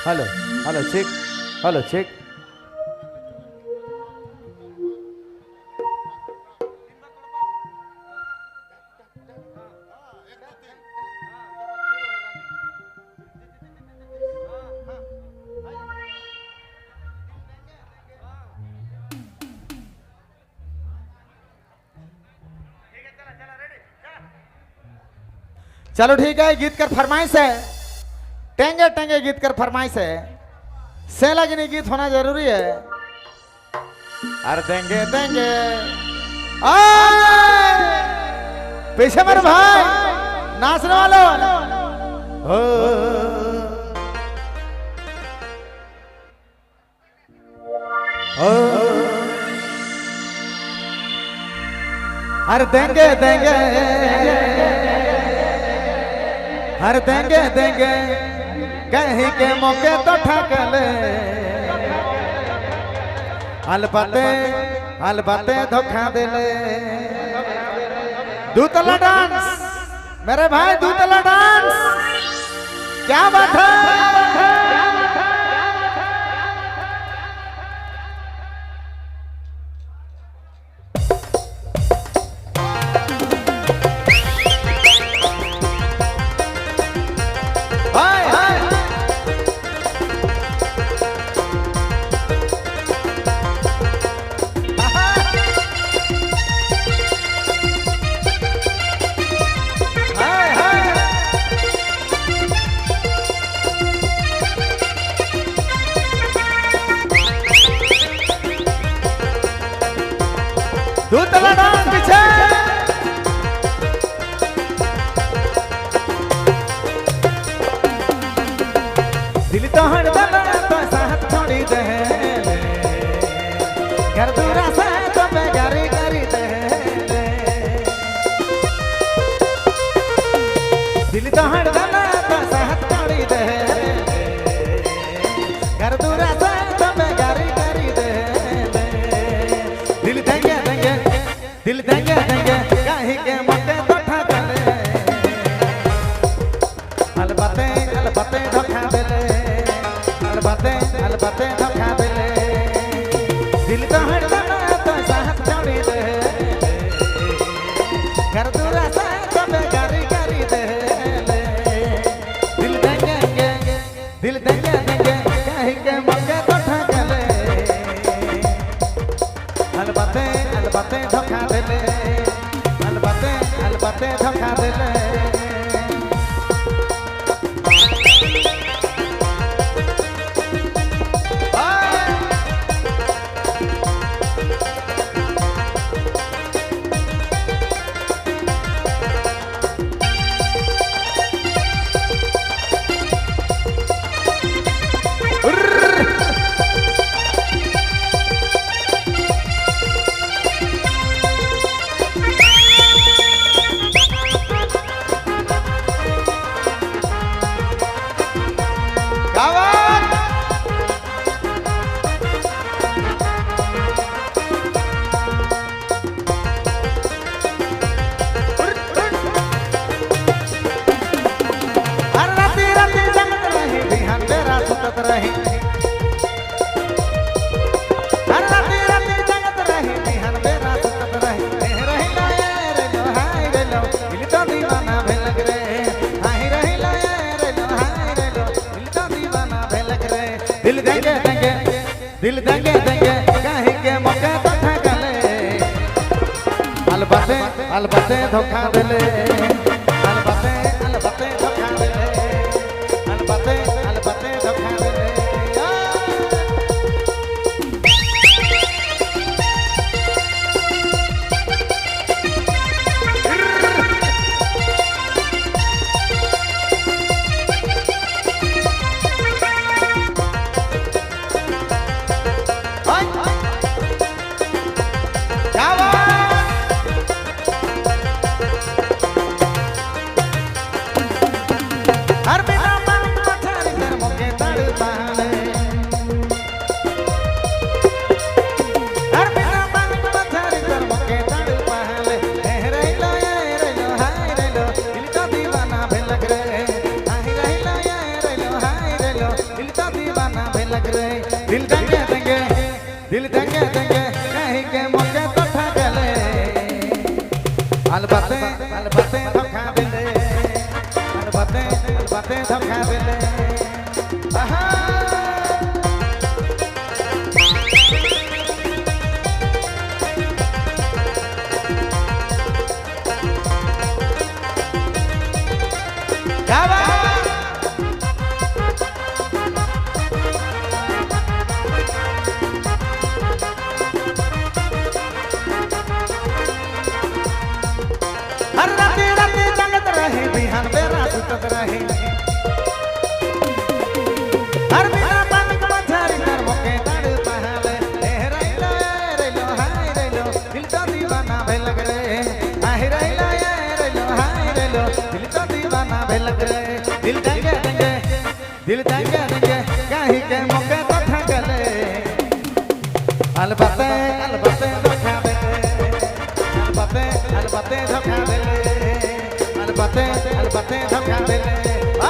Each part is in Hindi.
Hello hello check hello check. चलो ठीक है, गीत कर फरमाइश है, टेंगे टेंगे गीत कर फरमाइश है, से लगनी गीत होना जरूरी है। अरे देंगे देंगे पीछे मेरे भाई नाचने वालों हो। अरे देंगे देंगे हर देंगे देंगे कहीं के मौके तो ठक ले। अलबते धोखा दे ले। दूतला डांस मेरे भाई, दूतला डांस क्या बात है। दूतला डांस पीछे दिल तो हड़दना तो साथ छोड़ी दे, घर दूरा से तो बेगारी करी दे। दिल तो हड़दना तो साथ छोड़ी दे, घर दूरा से तो बेगारी करी दे। दिल देंगे देंगे दिल देंगे देंगे कहीं के मौके तो ठक ले। अलबते धोखा दे ले। अलबते धोखा दे ले। दिल तो हड़दना तो साथ छोड़ी दे, घर दूरा से तो बेगारी करी दे। दिल देंगे कहीं के मौके तो ठक ले। अलबते धोखा दे ले। अलबते धोखा दे ले। दिल देंगे देंगे कहीं के मौके तो ठक ले। अलबते धोखा दे ले। अलबते धोखा दे ले। अलबते धोखा दे ले। दिल तो मौके तो ठगले अलबते धोखा देले अलबते धोखा देले आहा हर राती राती जगत रहे बिहान बेरा सुतत रहे हर बिना पानी का मछरी कर मौके तड़ पहले रैलो हाय रैलो दिल तो दीवाना भेल रे हाय रैलो हाय रैलो दिल तो दीवाना भेल रे दिल दंगे कहीं के मौके तो ठगले अलबते धोखा देले अलबते धोखा देले अलबते धोखा देले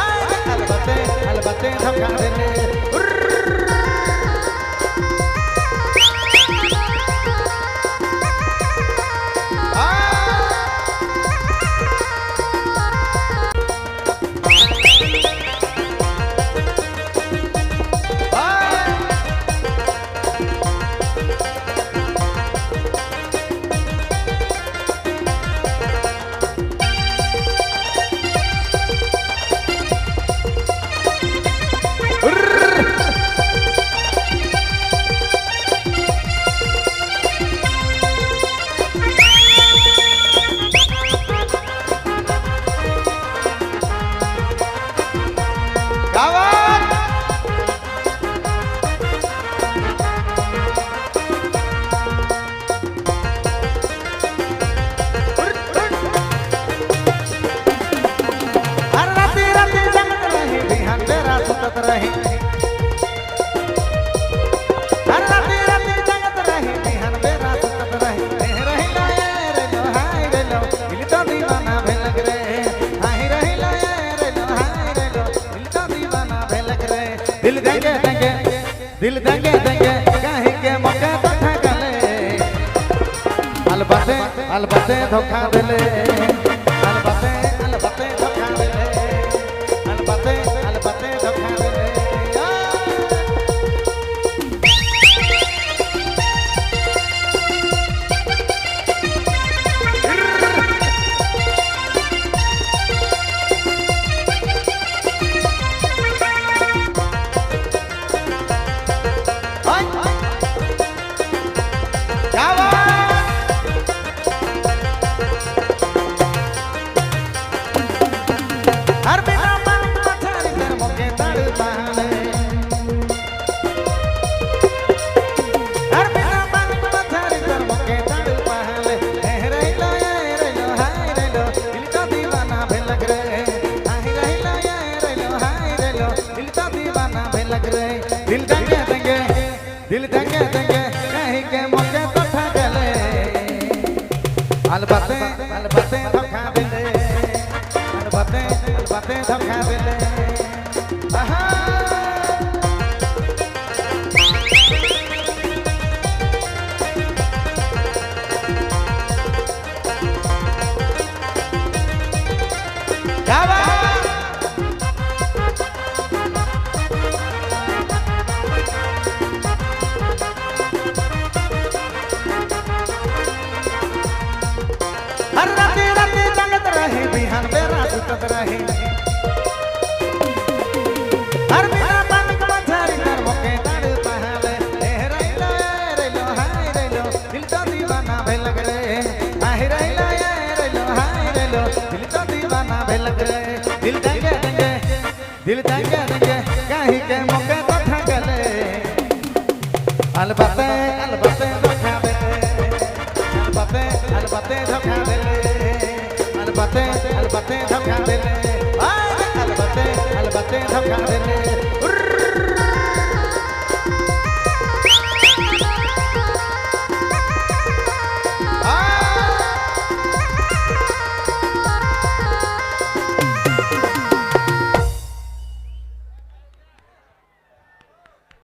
अलबते धोखा देले दिल दंगे कहीं के मौके तो ठगले अलबते धोखा देले अलबते धोखा देले अलबते धोखा देले हर बिना पानी का मछरी कर मौके तड़ पहले हर बिना पानी का मछरी कर मौके तड़ पहले रैलो हाय रैलो दिल तो दीवाना भेल रे हाय रैलो हाय रैलो दिल तो दीवाना भेल रे दिल दंगे कहीं के मौके तो ठगले अलबते धोखा देले अलबते धोखा देले आहा हर राती जगत रहे बिहान बेरा सुतत रहे हर बिना पानी का मछरी कर मौके तड़ पहले रैलो हाय रैलो दिल तो दीवाना भेल रे हाय रैलो हाय रैलो दिल तो दीवाना भेल रे दिल दंगे कहीं के मौके तो ठगले अलबते धोखा देले अलबते धोखा देले अलबते धोखा देले अलबते धोखा देले